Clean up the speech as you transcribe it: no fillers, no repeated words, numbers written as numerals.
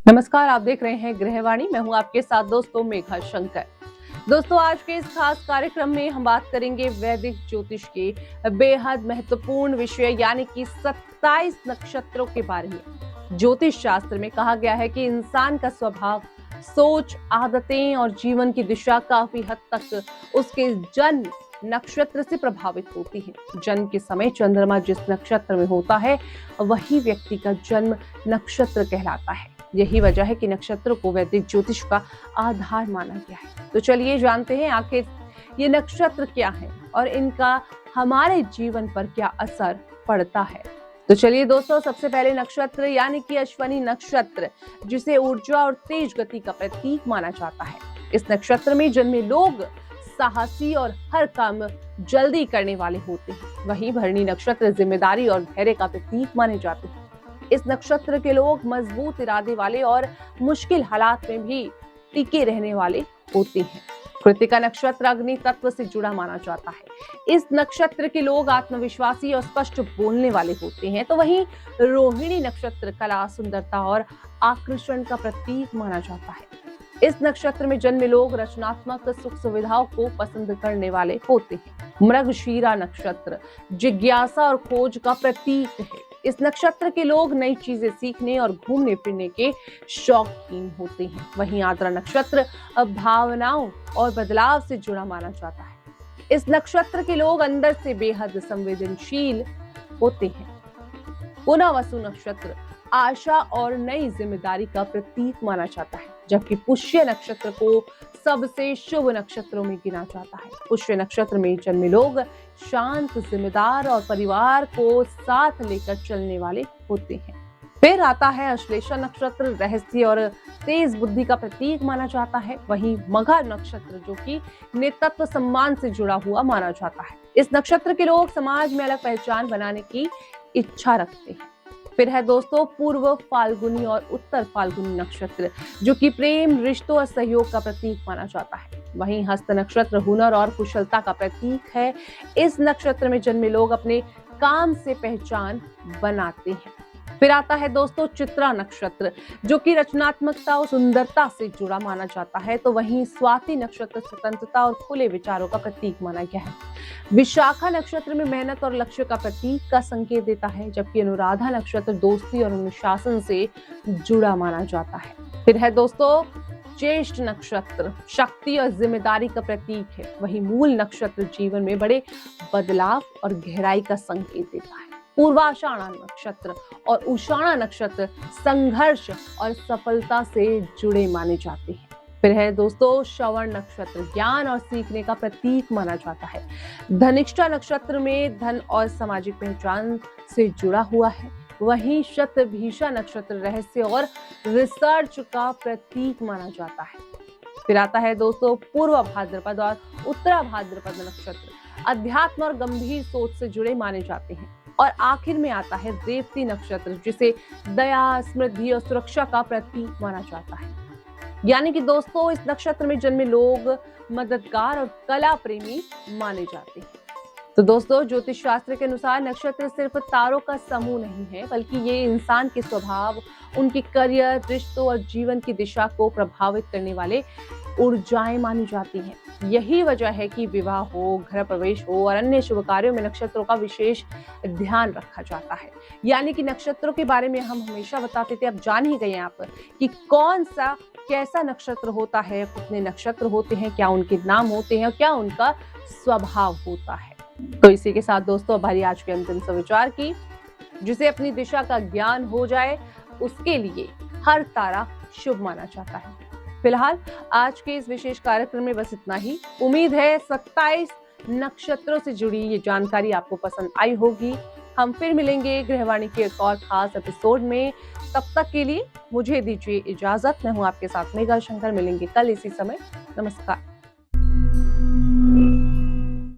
नमस्कार, आप देख रहे हैं गृहवाणी। मैं हूं आपके साथ दोस्तों मेघा शंकर। दोस्तों, आज के इस खास कार्यक्रम में हम बात करेंगे वैदिक ज्योतिष के बेहद महत्वपूर्ण विषय यानी कि 27 नक्षत्रों के बारे में। ज्योतिष शास्त्र में कहा गया है कि इंसान का स्वभाव, सोच, आदतें और जीवन की दिशा काफी हद तक उसके जन्म नक्षत्र से प्रभावित होती है। जन्म के समय चंद्रमा जिस नक्षत्र में होता है वही व्यक्ति का जन्म नक्षत्र कहलाता है। यही वजह है कि नक्षत्र को वैदिक ज्योतिष का आधार माना गया है। तो चलिए जानते हैं आखिर ये नक्षत्र क्या है और इनका हमारे जीवन पर क्या असर पड़ता है। तो चलिए दोस्तों, सबसे पहले नक्षत्र यानी कि अश्विनी नक्षत्र, जिसे ऊर्जा और तेज गति का प्रतीक माना जाता है। इस नक्षत्र में जन्मे लोग साहसी और हर काम जल्दी करने वाले होते हैं। वहीं भरणी नक्षत्र जिम्मेदारी और धैर्य का प्रतीक माने जाते हैं। इस नक्षत्र के लोग मजबूत इरादे वाले और मुश्किल हालात में भी टिके रहने वाले होते हैं। कृत्तिका नक्षत्र अग्नि तत्व से जुड़ा माना जाता है। इस नक्षत्र के लोग आत्मविश्वासी और स्पष्ट बोलने वाले होते हैं। तो वहीं रोहिणी नक्षत्र कला, सुंदरता और आकर्षण का प्रतीक माना जाता है। इस नक्षत्र में जन्मे लोग रचनात्मक सुख सुविधाओं को पसंद करने वाले होते हैं। मृगशीरा नक्षत्र जिज्ञासा और खोज का प्रतीक है। इस नक्षत्र के लोग नई चीजें सीखने और घूमने फिरने के शौकीन होते हैं। वहीं आर्द्रा नक्षत्र भावनाओं और बदलाव से जुड़ा माना जाता है। इस नक्षत्र के लोग अंदर से बेहद संवेदनशील होते हैं। पुनर्वसु नक्षत्र आशा और नई जिम्मेदारी का प्रतीक माना जाता है, जबकि पुष्य नक्षत्र को सबसे शुभ नक्षत्रों में गिना जाता है। पुष्य नक्षत्र में जन्मे लोग शांत, जिम्मेदार और परिवार को साथ लेकर चलने वाले होते हैं। फिर आता है अश्लेषा नक्षत्र, रहस्य और तेज बुद्धि का प्रतीक माना जाता है। वहीं मघा नक्षत्र जो कि नेतृत्व सम्मान से जुड़ा हुआ माना जाता है। इस नक्षत्र के लोग समाज में अलग पहचान बनाने की इच्छा रखते हैं। फिर है दोस्तों पूर्व फाल्गुनी और उत्तर फाल्गुनी नक्षत्र, जो कि प्रेम, रिश्तों और सहयोग का प्रतीक माना जाता है। वहीं हस्त नक्षत्र हुनर और कुशलता का प्रतीक है। इस नक्षत्र में जन्मे लोग अपने काम से पहचान बनाते हैं। फिर आता है दोस्तों चित्रा नक्षत्र, जो कि रचनात्मकता और सुंदरता से जुड़ा माना जाता है। तो वहीं स्वाति नक्षत्र स्वतंत्रता और खुले विचारों का प्रतीक माना गया है। विशाखा नक्षत्र में मेहनत और लक्ष्य का प्रतीक का संकेत देता है, जबकि अनुराधा नक्षत्र दोस्ती और अनुशासन से जुड़ा माना जाता है। फिर है दोस्तों ज्येष्ठ नक्षत्र, शक्ति और जिम्मेदारी का प्रतीक है। वहीं मूल नक्षत्र जीवन में बड़े बदलाव और गहराई का संकेत देता है। पूर्वाषाढ़ा नक्षत्र और उषाढ़ा नक्षत्र संघर्ष और सफलता से जुड़े माने जाते हैं। फिर है दोस्तों श्रवण नक्षत्र, ज्ञान और सीखने का प्रतीक माना जाता है। धनिष्ठा नक्षत्र में धन और सामाजिक पहचान से जुड़ा हुआ है। वहीं शतभिषा नक्षत्र रहस्य और रिसर्च का प्रतीक माना जाता है। फिर आता है दोस्तों पूर्व भाद्रपद और उत्तरा भाद्रपद नक्षत्र, अध्यात्म और गंभीर सोच से जुड़े माने जाते हैं। और आखिर में आता है रेवती नक्षत्र, जिसे दया, समृद्धि और सुरक्षा का प्रतीक माना जाता है। यानी कि दोस्तों इस नक्षत्र में जन्मे लोग मददगार और कला प्रेमी माने जाते हैं। तो दोस्तों ज्योतिष शास्त्र के अनुसार नक्षत्र सिर्फ तारों का समूह नहीं है, बल्कि ये इंसान के स्वभाव, उनके करियर, रिश्तों और जीवन की दिशा को प्रभावित करने वाले ऊर्जाएं मानी जाती हैं। यही वजह है कि विवाह हो, गृह प्रवेश हो और अन्य शुभ कार्यों में नक्षत्रों का विशेष ध्यान रखा जाता है। यानी कि नक्षत्रों के बारे में हम हमेशा बताते थे, अब जान ही गए हैं आप कि कौन सा कैसा नक्षत्र होता है, कितने नक्षत्र होते हैं, क्या उनके नाम होते हैं और क्या उनका स्वभाव होता है। तो इसी के साथ दोस्तों हमारी आज के अंतिम विचार की, जिसे अपनी दिशा का ज्ञान हो जाए उसके लिए हर तारा शुभ माना जाता है। फिलहाल आज के इस विशेष कार्यक्रम में बस इतना ही। उम्मीद है 27 नक्षत्रों से जुड़ी ये जानकारी आपको पसंद आई होगी। हम फिर मिलेंगे गृहवाणी के एक और खास एपिसोड में। तब तक के लिए मुझे दीजिए इजाजत। मैं हूं आपके साथ मेघा शंकर। मिलेंगे कल इसी समय। नमस्कार।